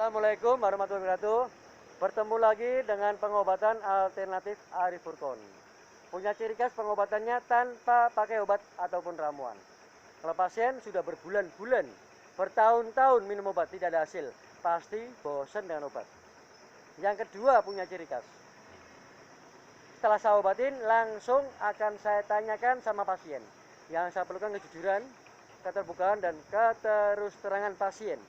Assalamualaikum warahmatullahi wabarakatuh. Bertemu lagi dengan pengobatan alternatif Arif Furqon. Punya ciri khas pengobatannya tanpa pakai obat ataupun ramuan. Kalau pasien sudah berbulan-bulan, bertahun-tahun minum obat tidak ada hasil, pasti bosan dengan obat. Yang kedua punya ciri khas. Setelah saya obatin, langsung akan saya tanyakan sama pasien. Yang saya perlukan kejujuran, keterbukaan, dan keterusterangan pasien.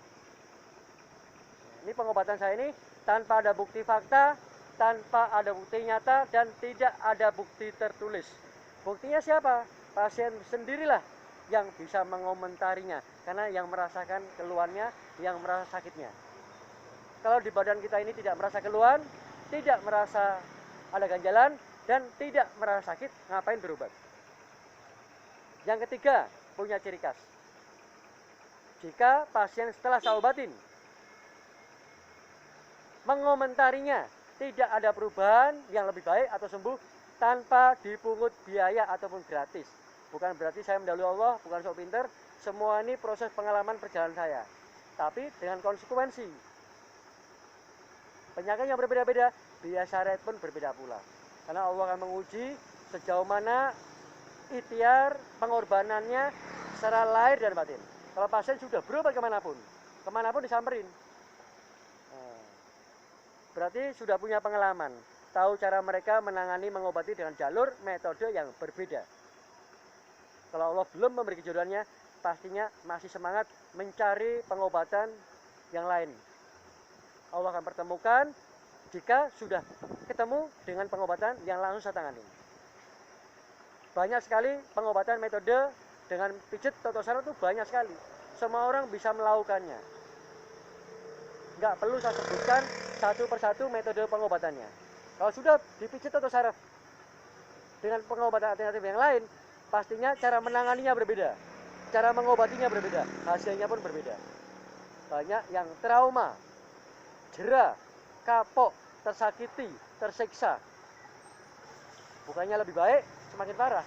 Ini pengobatan saya ini tanpa ada bukti fakta, tanpa ada bukti nyata, dan tidak ada bukti tertulis. Buktinya siapa? Pasien sendirilah yang bisa mengomentarinya, karena yang merasakan keluhannya, yang merasa sakitnya. Kalau di badan kita ini tidak merasa keluhan, tidak merasa ada ganjalan, dan tidak merasa sakit, ngapain berobat? Yang ketiga, punya ciri khas. Jika pasien setelah saya obatin mengomentarinya tidak ada perubahan yang lebih baik atau sembuh tanpa dipungut biaya ataupun gratis. Bukan berarti saya mendahului Allah, bukan sok pinter. Semua ini proses pengalaman perjalanan saya. Tapi dengan konsekuensi. Penyakit yang berbeda-beda, biaya syariat pun berbeda pula. Karena Allah akan menguji sejauh mana ikhtiar pengorbanannya secara lahir dan batin. Kalau pasien sudah berobat kemanapun disamperin. Berarti sudah punya pengalaman, tahu cara mereka menangani, mengobati dengan jalur metode yang berbeda. Kalau Allah belum memberi kejodohannya, pastinya masih semangat mencari pengobatan yang lain. Allah akan pertemukan jika sudah ketemu dengan pengobatan yang langsung saya tangani. Banyak sekali pengobatan metode dengan pijat atau saraf itu banyak sekali. Semua orang bisa melakukannya. Nggak perlu saya sebutkan satu persatu metode pengobatannya. Kalau sudah dipijit atau saraf dengan pengobatan alternatif yang lain, pastinya cara menanganinya berbeda, cara mengobatinya berbeda, hasilnya pun berbeda. Banyak yang trauma, jera, kapok, tersakiti, tersiksa. Bukannya lebih baik, semakin parah.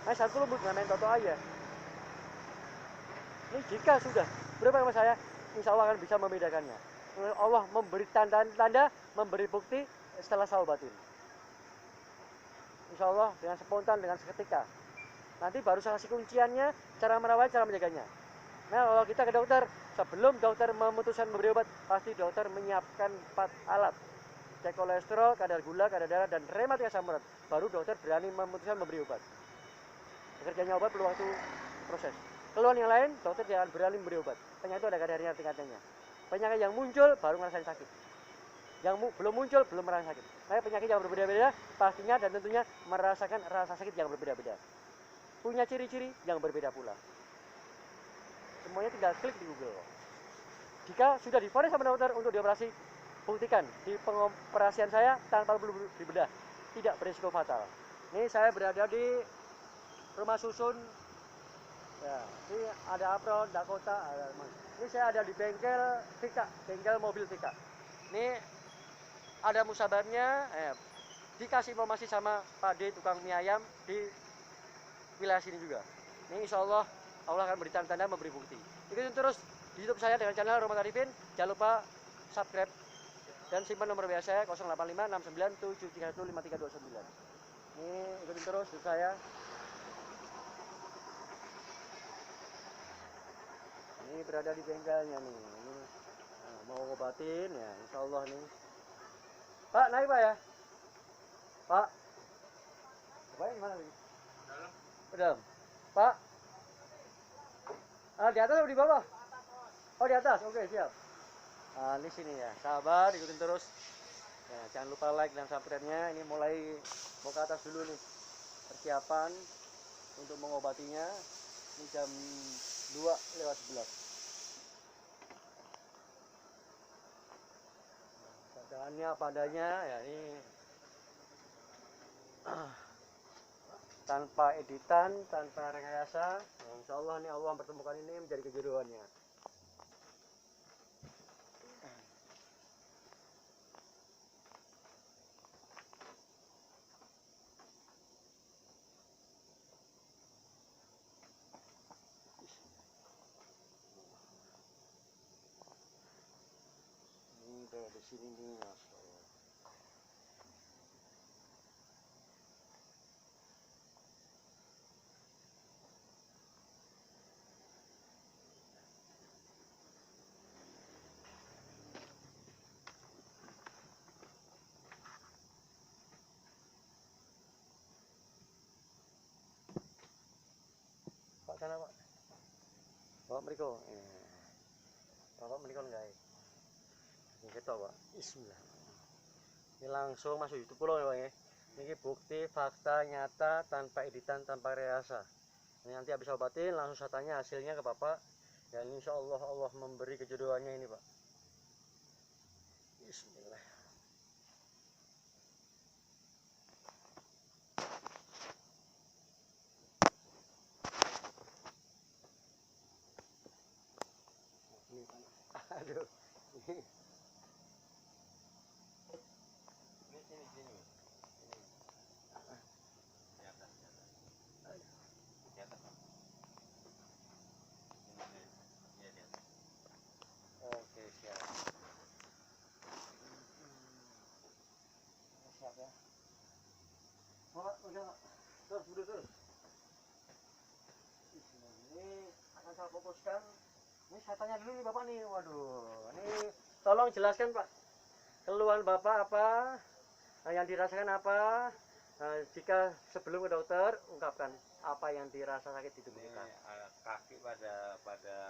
Nah, satu lembut dengan main toto aja. Ini jika sudah berobat sama saya, insya Allah akan bisa membedakannya. Allah memberi tanda-tanda, memberi bukti setelah saya obatin. Insya Allah dengan spontan, dengan seketika. Nanti baru saya kasih kunciannya, cara merawat, cara menjaganya. Nah, kalau kita ke dokter, sebelum dokter memutuskan memberi obat, pasti dokter menyiapkan 4 alat. Cek kolesterol, kadar gula, kadar darah, dan rematik asam urat. Baru dokter berani memutuskan memberi obat. Kerjanya obat perlu waktu proses. Keluhan yang lain, dokter jangan berani memberi obat. Penyakit itu ada kadarnya, tingkatannya. Penyakit yang muncul baru ngerasain sakit. Yang belum muncul belum merasakan sakit. Nah, penyakit yang berbeda-beda pastinya dan tentunya merasakan rasa sakit yang berbeda-beda. Punya ciri-ciri yang berbeda pula. Semuanya tinggal klik di Google. Jika sudah divonis sama dokter untuk dioperasi, buktikan di pengoperasian saya tanpa perlu dibedah, tidak berisiko fatal. Ini saya berada di rumah susun. Ya, ini ada Apron, Dakota, ini saya ada di bengkel Vika, bengkel mobil Vika. Ini ada musabarnya, dikasih informasi sama Pak D tukang mie ayam di wilayah sini juga. Ini insya Allah akan beri tanda-tanda, memberi bukti. Ikutin terus di YouTube saya dengan channel Rahmat Arifin. Jangan lupa subscribe dan simpan nomor WA saya 085697315329. Ini ikutin terus YouTube saya. Ini berada di bengkelnya nih. Ini mau ngobatin ya, insya Allah nih. Pak, naik Pak ya? Pak, Pak gimana lagi? Dalam. Pak, di atas atau di bawah? Oh, di atas. Oke, siap. Di sini ya. Sabar, ikutin terus. Ya, jangan lupa like dan subscribe-nya. Ini mulai mau ke atas dulu nih. Persiapan untuk mengobatinya. Ini jam 2:11. Keadaannya apa adanya ya, ini tanpa editan, tanpa rekayasa. Ya, insya Allah nih Allah mempertemukan ini menjadi kejodohannya. Oke, di sini nih, Masya Allah. Pak sana Pak. Bapak mereka. Bapak mereka enggak ya? Ini kita Pak. Bismillah. Ini langsung masuk YouTube pulau ya Pak ya. Ini bukti fakta nyata tanpa editan tanpa rekayasa. Ini nanti habis obatin langsung saya tanya hasilnya ke Bapak. Dan insya Allah Allah memberi kejodohannya ini Pak. Bismillah. Aduh. Oke, siap. Siap ya. Bapak, udah. Terus. Ini akan saya fokuskan. Ini saya tanya dulu nih Bapak nih. Waduh, ini tolong jelaskan Pak. Keluhan Bapak apa? Yang dirasakan apa? Jika sebelum ke dokter, ungkapkan apa yang dirasa sakit di tubuh kita. Kaki pada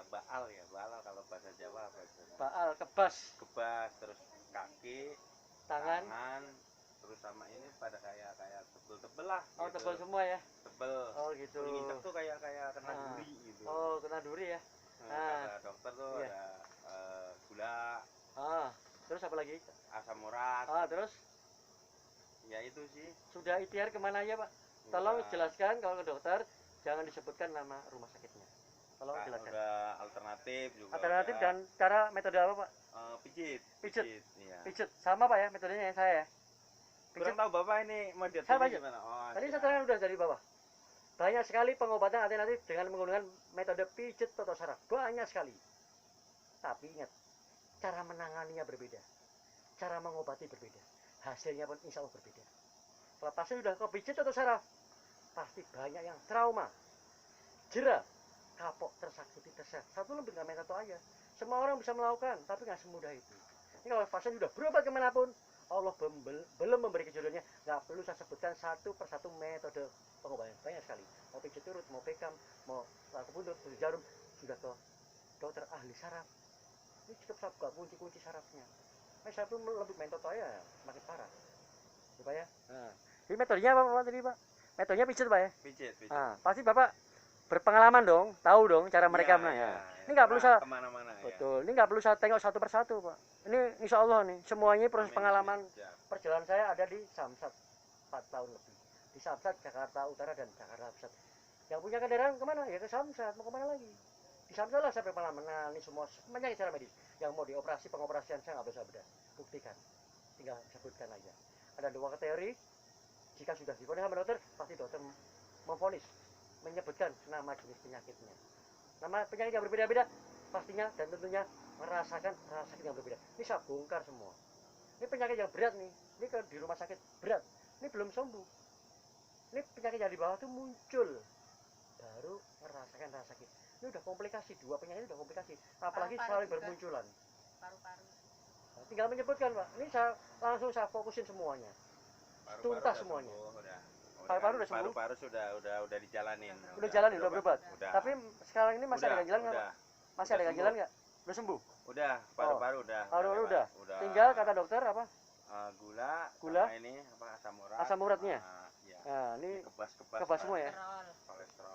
baal ya, baal kalau bahasa Jawa apa itu? Baal, kebas, Terus kaki, tangan, terus sama ini pada kayak tebel-tebel lah. oh gitu. tebal semua ya? Tebel. Oh gitu. Kalau nginjek tuh kayak kena duri gitu. Oh kena duri ya? Kata dokter tuh iya. ada gula. Terus apa lagi? Asam urat. Terus? Ya itu sih. Sudah ikhtiar kemana aja Pak? Tolong jelaskan kalau ke dokter, jangan disebutkan nama rumah sakitnya. Tolong jelaskan. Udah alternatif juga. Alternatif dan cara metode apa Pak? Pijit. Iya. Pijit sama Pak ya metodenya saya ya. Kurang tahu Bapak ini model gimana? Tadi saya terangkan udah dari bawah. Banyak sekali pengobatan alternatif dengan menggunakan metode pijit atau saraf. Banyak sekali. Tapi ingat, cara menanganinya berbeda. Cara mengobati berbeda. Hasilnya pun insya Allah berbeda. Kalau pasien sudah ke pijit atau saraf, pasti banyak yang trauma, jera, kapok, tersakiti, tersehat. Satu lebih nggak metode aja. Semua orang bisa melakukan, tapi nggak semudah itu. Ini kalau pasien sudah berobat kemanapun, Allah belum memberi kejodohannya, nggak perlu saya sebutkan satu persatu metode pengobatan. Banyak sekali. Mau pijit turut, mau bekam, mau laku buntut, jarum, sudah ke dokter ahli saraf. Ini cukup saya buka kunci-kunci sarafnya. Saya tuh lebih metode ya, makin parah. Coba ya. Ini metodenya apa Pak tadi Pak? Metodenya pijit Pak ya? Pijit. Pasti Bapak berpengalaman dong, tahu dong cara mereka ya. Ini nggak perlu saya kemana-mana. Betul. Ini nggak perlu saya tengok satu persatu Pak. Ini insya Allah nih semuanya proses pengalaman perjalanan saya ada di Samsat 4 tahun lebih. Di Samsat Jakarta Utara dan Jakarta Pusat. Yang punya kendaraan kemana? Ya ke Samsat. Mau kemana lagi? Di Samsat lah sampai pengalaman. Nah ini semua semuanya secara medis. Yang mau dioperasi pengoperasian saya nggak bisa bedah. Buktikan. Tinggal sebutkan aja. Ada 2 kategori. Jika sudah divonis sama dokter, pasti dokter memvonis, menyebutkan nama jenis penyakitnya. Nama penyakit yang berbeda-beda, pastinya dan tentunya merasakan rasa sakit yang berbeda. Ini saya bongkar semua. Ini penyakit yang berat nih. Ini di rumah sakit berat. Ini belum sembuh. Ini penyakit yang di bawah itu muncul, baru merasakan rasa sakit. Ini udah komplikasi, 2 penyakit ini udah komplikasi. Apalagi saling bermunculan. Paru-paru. Nah, tinggal menyebutkan Pak. Ini saya langsung fokusin semuanya. Tuntas semuanya. Paru-paru udah sembuh. Paru-paru udah dijalanin. Udah jalanin, udah berobat. Udah. Tapi sekarang ini masih ada ganjalan nggak Pak? Masih ada ganjalan nggak? Udah sembuh? Udah, paru-paru udah. Paru-paru udah. Tinggal kata dokter apa? Gula. Sama ini apa asam urat. Asam uratnya. Ya. Nah, ini kebas semua ya.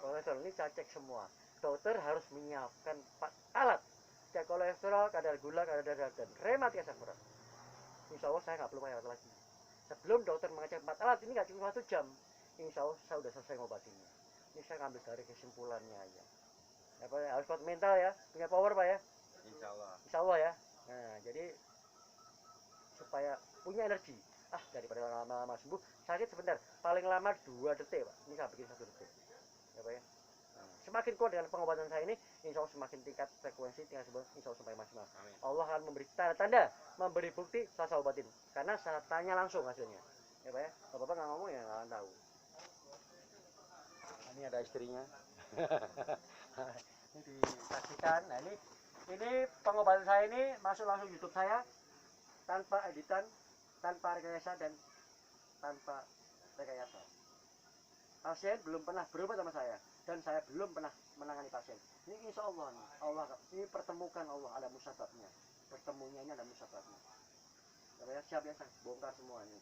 Kolesterol ini saya cek semua. Dokter harus menyiapkan 4 alat. Cek kolesterol, kadar gula, kadar darah dan rematik asam urat. Insya Allah saya nggak perlu bayar lagi. Sebelum dokter mengecek 4 alat ini nggak cuma 1 jam. Insya Allah saya sudah selesai ngobatinya. Ini saya ngambil dari kesimpulannya aja. Ya, Pak, harus kuat mental ya, punya power Pak ya. Insya Allah ya. Nah jadi supaya punya energi. Daripada lama-lama sembuh, sakit sebentar. Paling lama 2 detik Pak. Ini saya bikin 1 detik. Ya Pak ya. Semakin kuat dengan pengobatan saya ini, insya Allah semakin tingkat frekuensi tingkat sebuah, insya Allah sampai maksimal. Allah akan memberi tanda-tanda memberi bukti, saya obatin. Karena saya tanya langsung hasilnya. Ya Pak ya, kalau Bapak nggak ngomong ya nggak akan tahu. Nah, ini ada istrinya. Ini disaksikan. Nah ini pengobatan saya ini masuk langsung YouTube saya tanpa editan, tanpa rekayasa dan tanpa rekayasa. Pasien belum pernah berobat sama saya dan saya belum pernah menangani pasien. Ini insya Allah nih, Allah ini pertemukan Allah, ada musababnya. Pertemunya ini ada musababnya. Ya, siap ya, saya bongkar semua ini.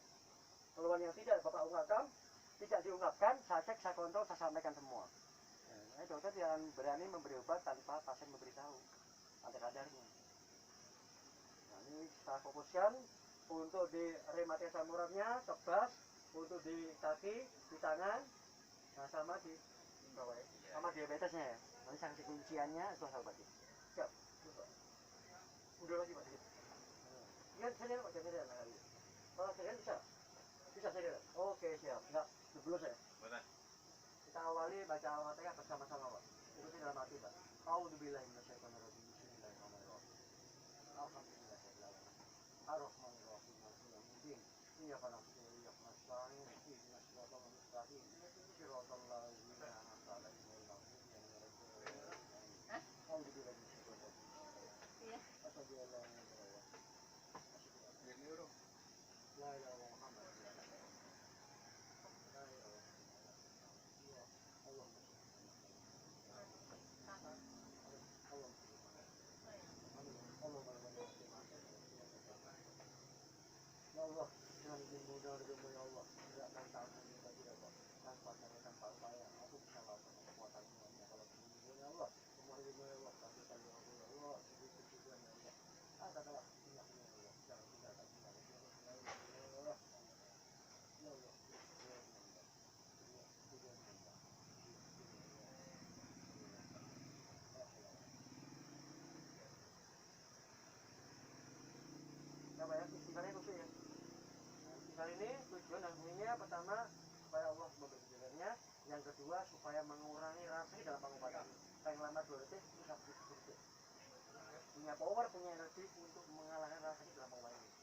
Keluhan yang tidak Bapak ungkapkan, tidak diungkapkan, saya cek, saya kontrol, saya sampaikan semua. Nah, dokter jangan berani memberi obat tanpa pasien memberitahu ada kadarnya. Nah, ini saya fokuskan untuk di rematis asam uratnya, kebas, untuk di kaki, di tangan, nah sama di bawah ya, sama diabetesnya ya. Nanti sanksi kunciannya itu saya obatin. Siap, coba. Udah lagi Pak. Ingat saya Pak, jangan saya lagi. Kalau saya bisa, bisa saya. Oke siap, enggak dulu saya. Mana? Kita awali baca Al-Fatihah bersama-sama Pak. Ikuti dalam hati Pak. A'udzubillahi minasyaitonirrajim. Bismillahirrahmanirrahim. Alhamdulillahirabbil alamin. Ar-Rahmanirrahim. Maliki yaumiddin. Iyyaka na'budu wa iyyaka nasta'in. Ihdinas siratal mustaqim. Siratal ladzina an'amta 'alaihim ghairil maghdubi 'alaihim waladdallin. A'udzubillahi minasyaitonir rajim. Iya. Asyhadu an la ilaha illallah. La ilaha illallah Muhammad rasulullah. La ilaha illallah. Allahumma ya Allah, dengan izin mudah rezeki ya Allah, tidak akan tahu kita tidak kok tanpa cara tanpa upaya, aku bisa lakukan kekuatanmu hanya kalau begini ya Allah, semua ilmu ya Allah, tapi kali aku ya Allah, sedikit juga ya Allah, katakanlah minyak ya Allah, jangan tinggalkan kita ya Allah, ya Allah, ya Allah, apa ya, istighfarnya khusus ya. Istighfar ini tujuan dan bunyinya pertama supaya Allah memberi jalannya, yang kedua supaya mengurangi rasa dalam pengobatan. Paling lama 2 detik bisa sedikit. Punya power, punya energi untuk mengalahkan rasa dalam pengobatan ini.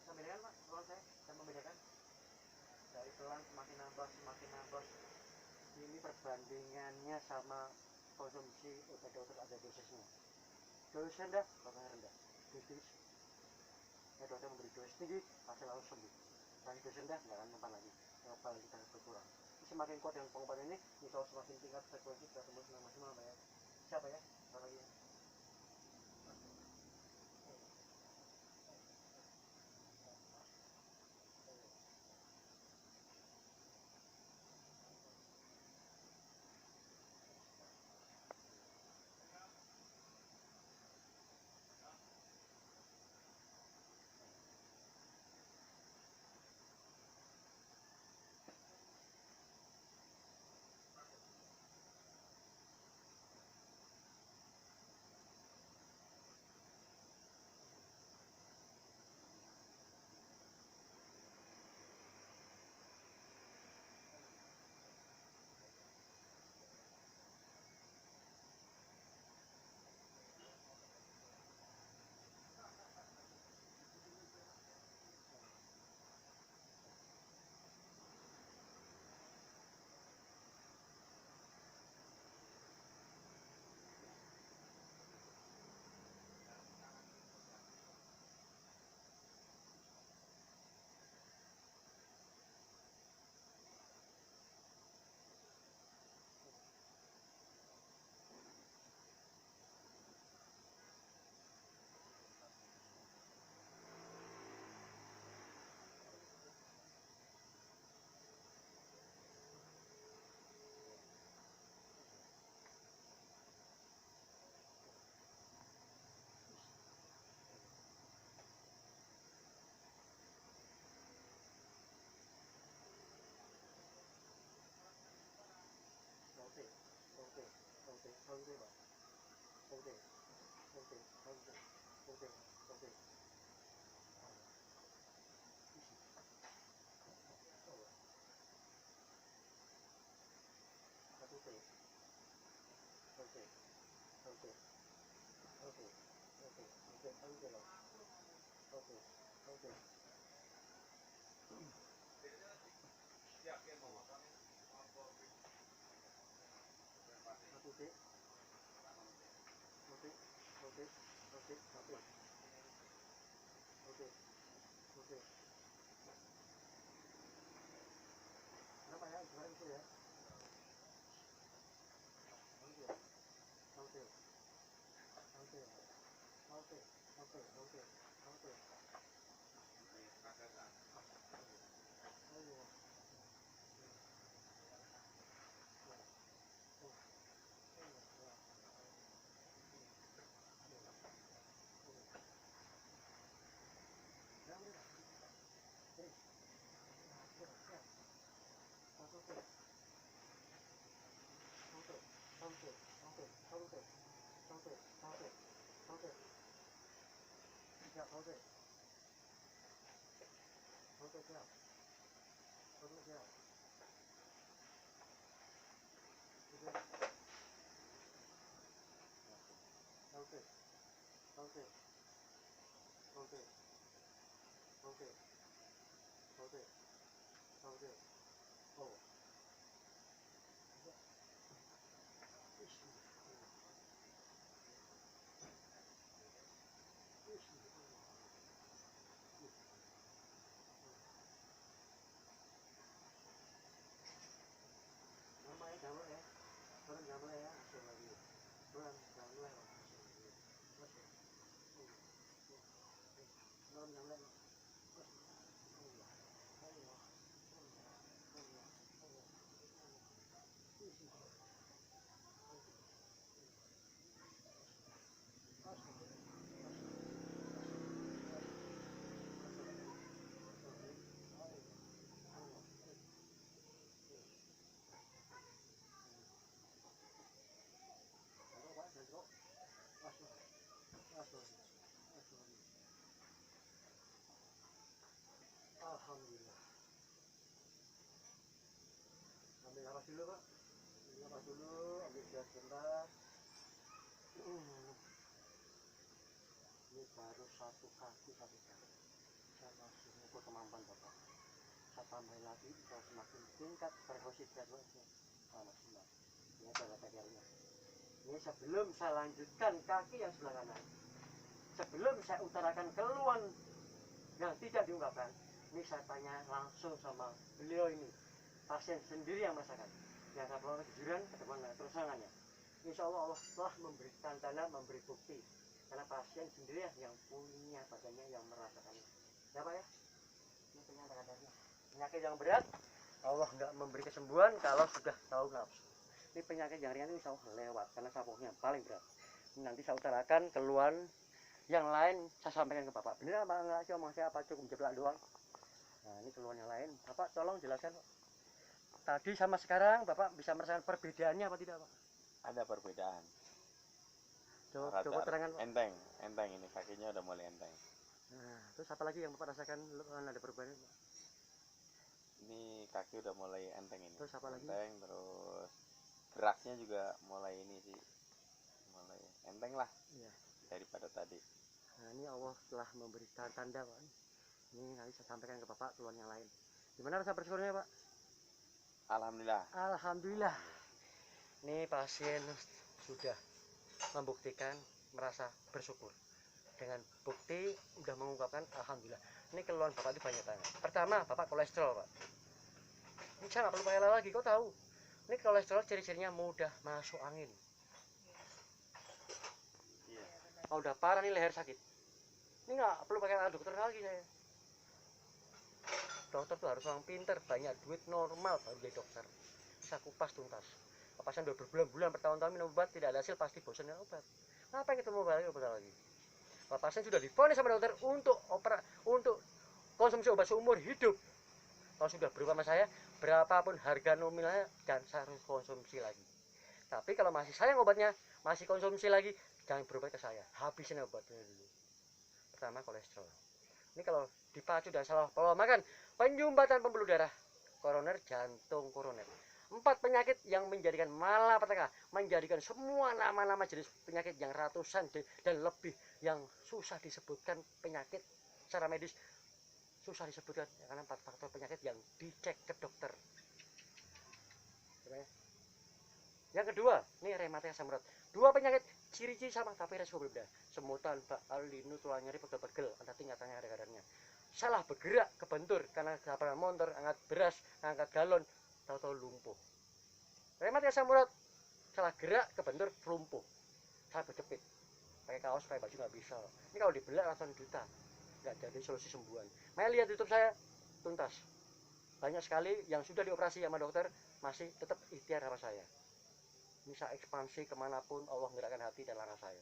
Membedakan Pak, kalau saya membedakan dari pelan semakin nambah. Ini perbandingannya sama konsumsi obat dokter ada dosisnya. Dosis rendah, bakal rendah. Dosis, ya dokter memberi dosis tinggi, pasti lalu sembuh. Tapi dosis rendah nggak akan mempan lagi, apalagi kita berkurang. Semakin kuat dengan pengobatan ini, kalau semakin tingkat frekuensi kita sembuh maksimal Pak ya. Siapa ya? Apa lagi ya? Alhamdulillah. Ambil nafas dulu Pak. Ambil nafas dulu, ambil gas sebentar. Ini baru satu kaki. Saya masih mengukur kemampuan Bapak. Saya tambahin lagi, bisa semakin tingkat frekuensi jadwalnya. Maksimal. Ini adalah kakinya. Ini sebelum saya lanjutkan kaki yang sebelah kanan. Sebelum saya utarakan keluhan yang tidak diungkapkan, ini saya tanya langsung sama beliau ini, pasien sendiri yang merasakan. Yang saya bawa kejujuran, bagaimana terusangannya. Insya Allah Allah telah memberikan tanda, memberi bukti. Karena pasien sendiri yang punya badannya yang merasakannya. Ya Pak ya? Ini ternyata kadarnya. Penyakit yang berat, Allah nggak memberi kesembuhan kalau sudah tahu nafsu. Ini penyakit yang ringan ini insya Allah lewat, karena sapunya paling berat. Nanti saya utarakan keluhan yang lain, saya sampaikan ke Bapak. Bener apa enggak sih omong saya, apa cukup jeblak doang? Nah ini keluhan yang lain, Bapak tolong jelaskan Pak. Tadi sama sekarang Bapak bisa merasakan perbedaannya apa tidak Pak? Ada perbedaan. Coba terangkan Pak. Enteng ini kakinya udah mulai enteng. Nah, terus apa lagi yang Bapak rasakan ada perubahan Pak? Ini kaki udah mulai enteng ini. Terus apa lagi? Enteng, terus geraknya juga mulai ini sih, mulai enteng lah. Iya. Daripada tadi. Nah ini Allah telah memberi tanda Pak. Ini nanti saya sampaikan ke Bapak keluhan yang lain. Gimana rasa bersyukurnya Pak? Alhamdulillah. Alhamdulillah. Ini pasien sudah membuktikan merasa bersyukur. Dengan bukti sudah mengungkapkan alhamdulillah. Ini keluhan Bapak itu banyak banget. Pertama, Bapak kolesterol Pak. Ini saya nggak perlu pakai lagi, kau tahu. Ini kolesterol ciri-cirinya mudah masuk angin. Iya. Kalau udah parah nih leher sakit. Ini nggak perlu pakai alat dokter lagi saya. Dokter tuh harus orang pinter, banyak duit, normal baru jadi dokter. Bisa kupas tuntas. Kalau pasien udah berbulan-bulan, bertahun-tahun minum obat tidak ada hasil, pasti bosan dengan obat. Ngapain ketemu obat lagi? Kalau pasien sudah divonis sama dokter untuk konsumsi obat seumur hidup, kalau sudah berupa sama saya, berapapun harga nominalnya dan saya harus konsumsi lagi. Tapi kalau masih sayang obatnya, masih konsumsi lagi, jangan berobat ke saya, habisin obatnya dulu. Pertama kolesterol. Ini kalau dipacu dan salah pola makan, penyumbatan pembuluh darah, koroner, jantung koroner. 4 penyakit yang menjadikan malapetaka, menjadikan semua nama-nama jenis penyakit yang ratusan dan lebih yang susah disebutkan penyakit secara medis, susah disebutkan karena 4 faktor penyakit yang dicek ke dokter. Yang kedua, ini rematik asam urat. 2 penyakit ciri-ciri sama tapi resiko berbeda. Semutan, baal, linu, tulang nyeri, pegel-pegel, ada tingkatannya, ada kadarnya. Salah bergerak, kebentur karena tabrakan motor, angkat beras, angkat galon, tahu-tahu lumpuh. Rematik asam urat, salah gerak, kebentur, lumpuh. Salah berjepit, pakai kaos, pakai baju nggak bisa. Ini kalau dibelah ratusan juta, nggak jadi solusi sembuhan. Maya lihat YouTube saya, tuntas. Banyak sekali yang sudah dioperasi sama dokter, masih tetap ikhtiar sama saya. Bisa ekspansi kemanapun Allah menggerakkan hati dan langkah saya.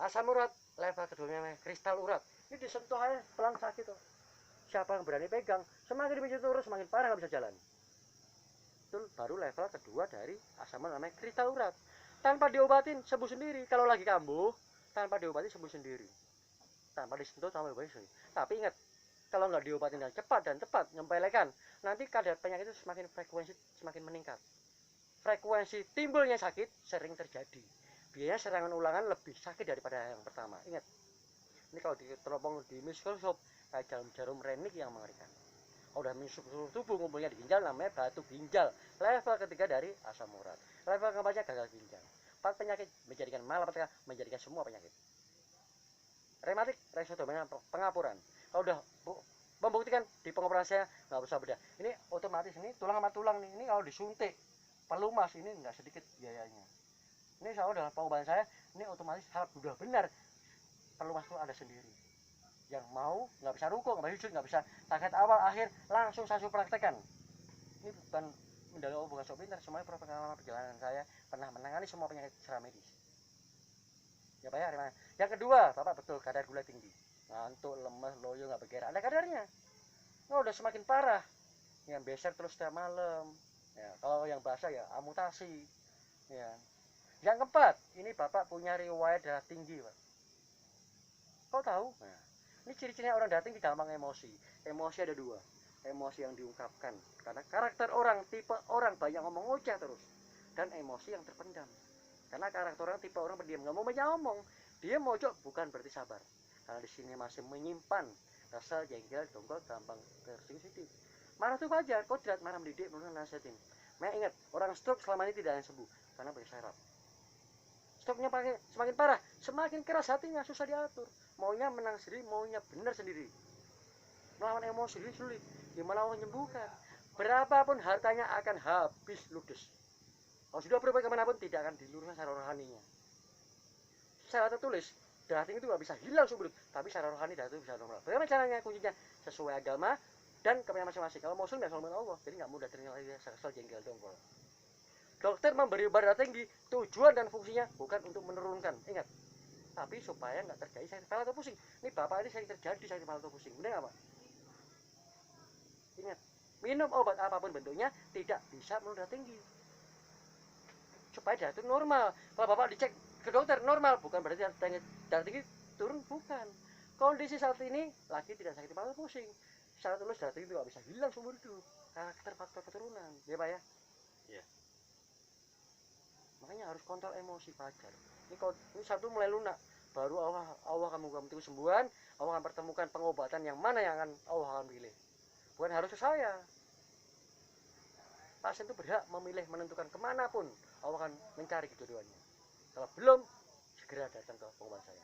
Asam urat level keduanya kristal urat. Ini disentuh aja pelan sakit tuh. Siapa yang berani pegang, semakin dipijit terus semakin parah nggak bisa jalan. Itu baru level kedua dari asam urat namanya kristal urat. Tanpa diobatin sembuh sendiri. Kalau lagi kambuh, tanpa diobatin sembuh sendiri. Tanpa disentuh sama diobatin sendiri. Tapi ingat, kalau nggak diobatin dengan cepat dan tepat, nyempelekan, nanti kadar penyakit itu semakin frekuensi semakin meningkat. Frekuensi timbulnya sakit sering terjadi. Biasanya serangan ulangan lebih sakit daripada yang pertama. Ingat, ini kalau diteropong di mikroskop kayak jarum renik yang mengerikan. Kalau udah masuk seluruh tubuh ngumpulnya di ginjal namanya batu ginjal. Level ketiga dari asam urat. Level keempatnya gagal ginjal. 4 penyakit menjadikan malapetaka, menjadikan semua penyakit. Rematik, reksotomia, pengapuran. Kalau udah membuktikan di pengoperasian saya nggak usah bedah. Ini otomatis ini tulang sama tulang nih. Ini kalau disuntik pelumas ini nggak sedikit biayanya. Ini saya udah pengobatan saya, ini otomatis sudah benar pelumas itu ada sendiri. Yang mau nggak bisa ruko, nggak bisa sujud, nggak bisa target awal akhir langsung saya praktekkan. Ini bukan mendalui bukan sok pintar, semuanya pengalaman perjalanan saya pernah menangani semua penyakit secara medis. Ya Pak ya, yang kedua, Bapak betul kadar gula tinggi, ngantuk, lemas, loyo, nggak bergerak, ada kadarnya. Oh, udah semakin parah, yang beser terus setiap malam. Ya, kalau yang basah ya amutasi. Ya. Yang keempat, ini Bapak punya riwayat darah tinggi, Pak. Kau tahu? Nah, ini ciri-cirinya orang darah tinggi gampang emosi. Emosi ada 2. Emosi yang diungkapkan. Karena karakter orang, tipe orang banyak ngomong ngoceh terus. Dan emosi yang terpendam. Karena karakter orang tipe orang pendiam, nggak mau banyak ngomong. Dia mojok bukan berarti sabar. Karena di sini masih menyimpan rasa jengkel, dongkol, gampang tersinggung. Marah itu wajar, kodrat marah mendidik, menurut nasihatin. Maya ingat, orang stroke selama ini tidak yang sembuh karena pakai syaraf. Stroke-nya semakin parah, semakin keras hatinya, susah diatur. Maunya menang sendiri, maunya benar sendiri. Melawan emosi sulit, gimana mau menyembuhkan? Berapapun hartanya akan habis ludes. Kalau sudah berobat kemanapun tidak akan diluruskan secara rohaninya. Secara tertulis, darah tinggi itu nggak bisa hilang subur, tapi secara rohani darah itu bisa normal. Bagaimana caranya? Kuncinya sesuai agama dan kepentingan masing-masing. Kalau muslim ya selalu Allah, jadi nggak mudah ternyata kesal jengkel dongkol. Dokter memberi obat darah tinggi, tujuan dan fungsinya bukan untuk menurunkan, ingat, tapi supaya nggak terjadi sakit kepala atau pusing. Ini Bapak ini sakit terjadi sakit kepala atau pusing, benar nggak Pak? Ingat, minum obat apapun bentuknya tidak bisa menurunkan darah tinggi. Supaya darah itu normal. Kalau Bapak dicek ke dokter normal, bukan berarti darah tinggi turun, bukan. Kondisi saat ini lagi tidak sakit kepala atau pusing. Secara tulus darah tinggi itu nggak bisa hilang seumur hidup. Karakter faktor keturunan, ya Pak ya? Iya. Makanya harus kontrol emosi pacar. Ini satu mulai lunak, baru Allah akan membantu kesembuhan, Allah akan pertemukan pengobatan yang mana yang Allah akan pilih. Bukan harus ke saya. Pasien itu berhak memilih menentukan kemanapun Allah akan mencari kedua-duanya. Kalau belum, segera datang ke pengobatan saya.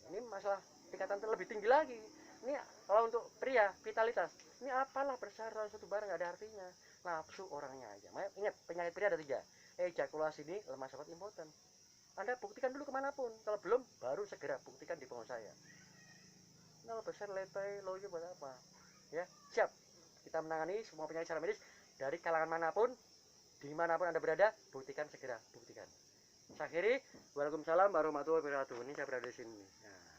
Ini masalah tingkatan lebih tinggi lagi. Ini kalau untuk pria, vitalitas. Ini apalah bersara satu barang nggak ada artinya. Nafsu orangnya aja. Ingat, penyakit pria ada 3. Ejakulasi ini lemah sifat impoten. Anda buktikan dulu kemanapun. Kalau belum, baru segera buktikan di pengobatan saya. Kalau besar letai, loyo buat apa? Ya, siap. Kita menangani semua penyakit secara medis dari kalangan manapun, dimanapun Anda berada, buktikan segera, buktikan. Saya akhiri, waalaikumsalam warahmatullahi wabarakatuh. Ini saya berada di sini. Nah.